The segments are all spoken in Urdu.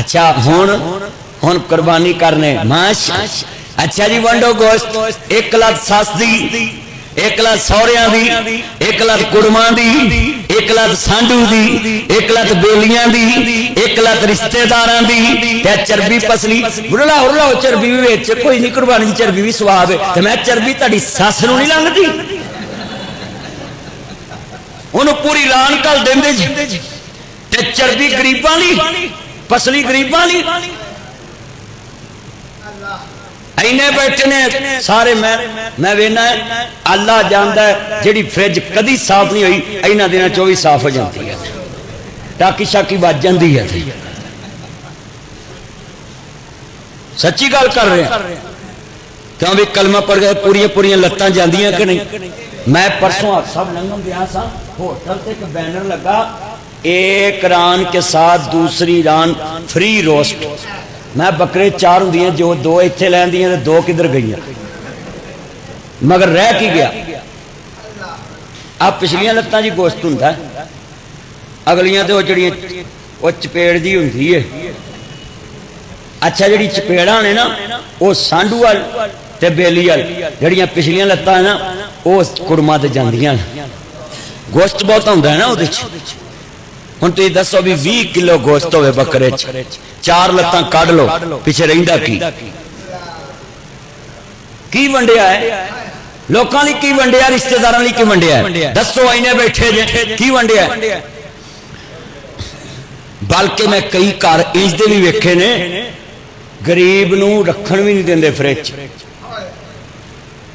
اچھا ہن قربانی کرنے ماشاء اچھا جی ونڈو گوشت 1 لت سس دی 1 لت سوریاں دی 1 لت کڑماں دی 1 لت سانڈو دی 1 لت بیلیاں دی 1 لت رشتے داراں دی تے چربی پسلی بڑلا ہرلا چربی بھی وچ کوئی نہیں قربانی دی چربی بھی ثواب ہے تے میں چربی تہاڈی سس نوں نہیں لنگدی انہوں پوری لان کل دیندے جی تے چربی غریباں دی پسلی غریباں دی اینے بیٹھے نے سارے میں وینا ہے اللہ جاندا ہے جیڑی فریج کدی صاف نہیں ہوئی اینا دینا 24 صاف ہو جاتی ہے ٹاکی شاکی بچ جاندی ہے سچی گل کر رہے ہیں کیوں بھی کلمہ پڑھ گئے پوریاں لتاں جاندیاں کہ نہیں میں پرسوں سب ننگم دیا سا ہوٹل تے ایک بینر لگا 1 ران کے ساتھ دوسری ران فری روسٹ میں بکرے 4 ہوں جو 2 اتنے لین دیا 2 کدھر گئی مگر رہ کی گیا اب پچھلیاں لتاں جی گوشت ہوں اگلیاں تو وہ چپیڑ جی ہوں اچھا جڑی چپیڑا نے نا وہ سانڈو وال تے بیلی وال جڑیاں پچھلیاں لتاں نا وہ کڑما تے جاندیاں گوشت بہت ہوندا ہے نا وہ ہن تسی دسو بھی 20 کلو گوشت ہوئے بکرے 4 لتاں کڈ لو پیچھے رہندا کی ونڈیا ہے لوکاں لئی کی ونڈیا رشتہ داراں لئی کی ونڈیا ہے دسو اینے بیٹھے جے کی ونڈیا ہے بلکہ میں کئی گھر انج دے بھی ویکھے نے غریب نو رکھن بھی نہیں دیندے فریج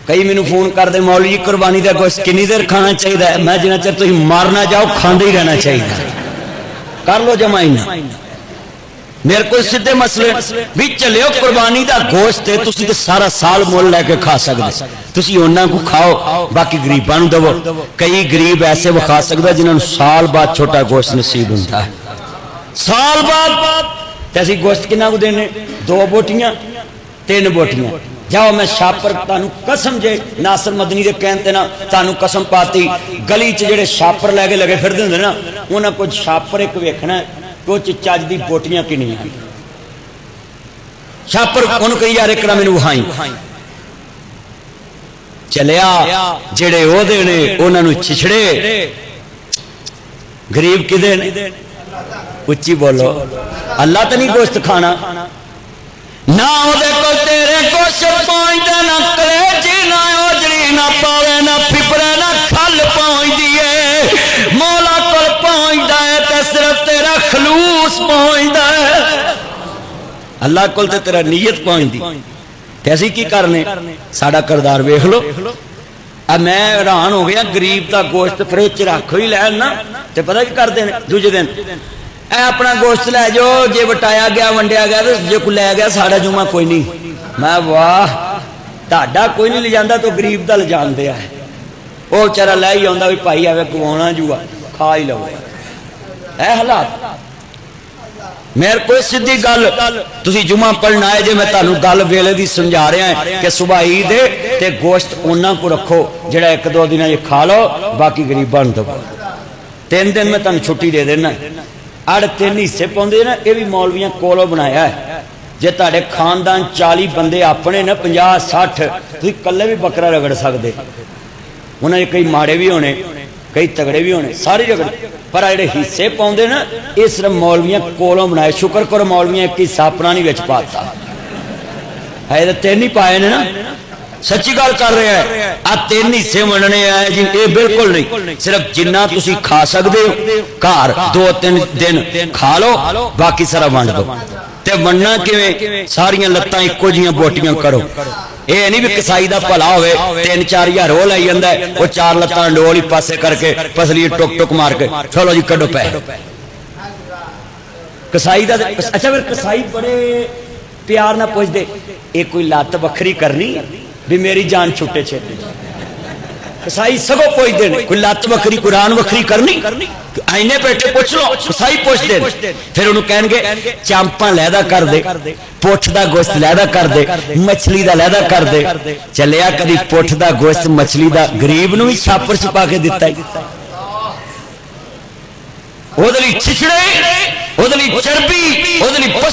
کئی مینوں فون کر دے مولوی جی قربانی دا گوشت کنی دیر کھانا چاہیے میں جنہ چر تسی مارنا جاؤ کھاندے ہی رہنا چاہیے کر لو جمائنا میرے کو سدھے مسئلے بھی چلے قربانی دا گوشت ہے تسی تے سارا سال مول لے کے کھا سکتے تسی انہاں کو کھاؤ باقی غریباں نوں دو کئی غریب ایسے وہ کھا سکدا جنہاں نوں سال بعد چھوٹا گوشت نصیب ہوندا ہے سال بعد تسی گوشت کنا کو دینے 2 بوٹیاں 3 بوٹیاں جاؤ میں شاپر تانوں قسم جے ناصر مدنی دے کہندے نا تانوں قسم پاتی گلی چ جڑے شاپر لے کے لگے پھردے ہوندے نا انہاں کچھ شاپر ایک ویکھنا ہے تو چچاج دی بوٹیاں کنیاں شاپر انہوں کہی یار اکڑا مینوں وہائیں چلیا جڑے او دے نے انہاں نوں چھچڑے غریب کدے نے اچھی بولو اللہ تے نہیں گوشت کھانا نہ او دے کو تیرے گوشت پہنچدے نہ کلیجی نہ اوجڑی نہ پاوے نہ پھپڑے نہ کھل پہنچدی مولا کول پہنچدا ہے تے صرف تیرا خلوص پہنچدا ہے اللہ کول تے تیرا نیت پہنچدی تے اسی کی کرنے ساڈا کردار ویکھ لو اب میں حیران ہو گیا غریب دا گوشت فریج رکھ ہی لین نا تے پتہ کی کردے نے دوجے دن اے اپنا گوشت لے جو جے وٹایا گیا ونڈیا گیا تو جے کو لے گیا ساڑا جمعہ کوئی نہیں میں واہ تہاڈا کوئی نہیں لے جاندا تو غریب دا لے جان دیا ہے وہ بیچارہ لے ہی آندا بھی بھائی آوے گوانا جوا کھا ہی لو اے حالات میرے کوئی سیدھی گل تسی جمعہ پڑھنا ہے جے میں تانوں گل ویلے دی سمجھا رہا ہیں کہ صبح عید ہے تے گوشت انہاں کو رکھو جڑا 1-2 دن یہ کھا لو باقی غریباں نوں دو 3 دن میں تانوں چھٹی دے دینا 3 حصے پوندے نا یہ بھی مولویاں کولو بنایا ہے جے تہاڈے خاندان 40 بندے اپنے نا 50-60 تسی کلے بھی بکرا رگڑ سکدے انہاں کئی ماڑے بھی ہونے کئی تگڑے بھی ہونے سارے رگڑ پر جڑے حصے پوندے نا یہ صرف مولویاں کولو بنائے شکر کرو مولویاں ایک حصہ اپنا نہیں وچ پاتا ہے تے 3 ہی پائے نے نا سچی گل کر رہے ہیں آ 3 حصے مننے آئے جی یہ بالکل نہیں صرف جنہ تسی کھا سکتے ہو گھر 2-3 دن کھا لو باقی سارا ونڈ دو تے ونڈنا کیویں ساریاں لتاں اکو جیاں بوٹیاں کرو یہ نہیں بھی کسائی دا بھلا ہوئے 3-4 ہزار وہ لائی جاندا ہے وہ 4 لتاں ڈول ہی پاسے کر کے پسلی ٹک ٹک مار کے چلو جی کڈو پے کسائی دا اچھا پھر کسائی بڑے پیار نہ پوچھ دے یہ کوئی لت وکھری کرنی بھی میری جان چھٹے چھٹے کسائی سگو پوچھ دے کوئی لت وکھری قرآن وکھری کرنی آئینے بیٹھے پوچھ لو کسائی پوچھ دے پھر انہوں کہیں گے چامپاں لیدہ کر دے پوٹھ دا گوشت لیدہ کر دے مچھلی دا لیدہ کر دے چلیا کدی پوٹھ دا گوشت مچھلی دا غریب نو ہی چھاپر چھپا کے دیتا ہے ادھلی چھچڑے ادھلی چربی ادھلی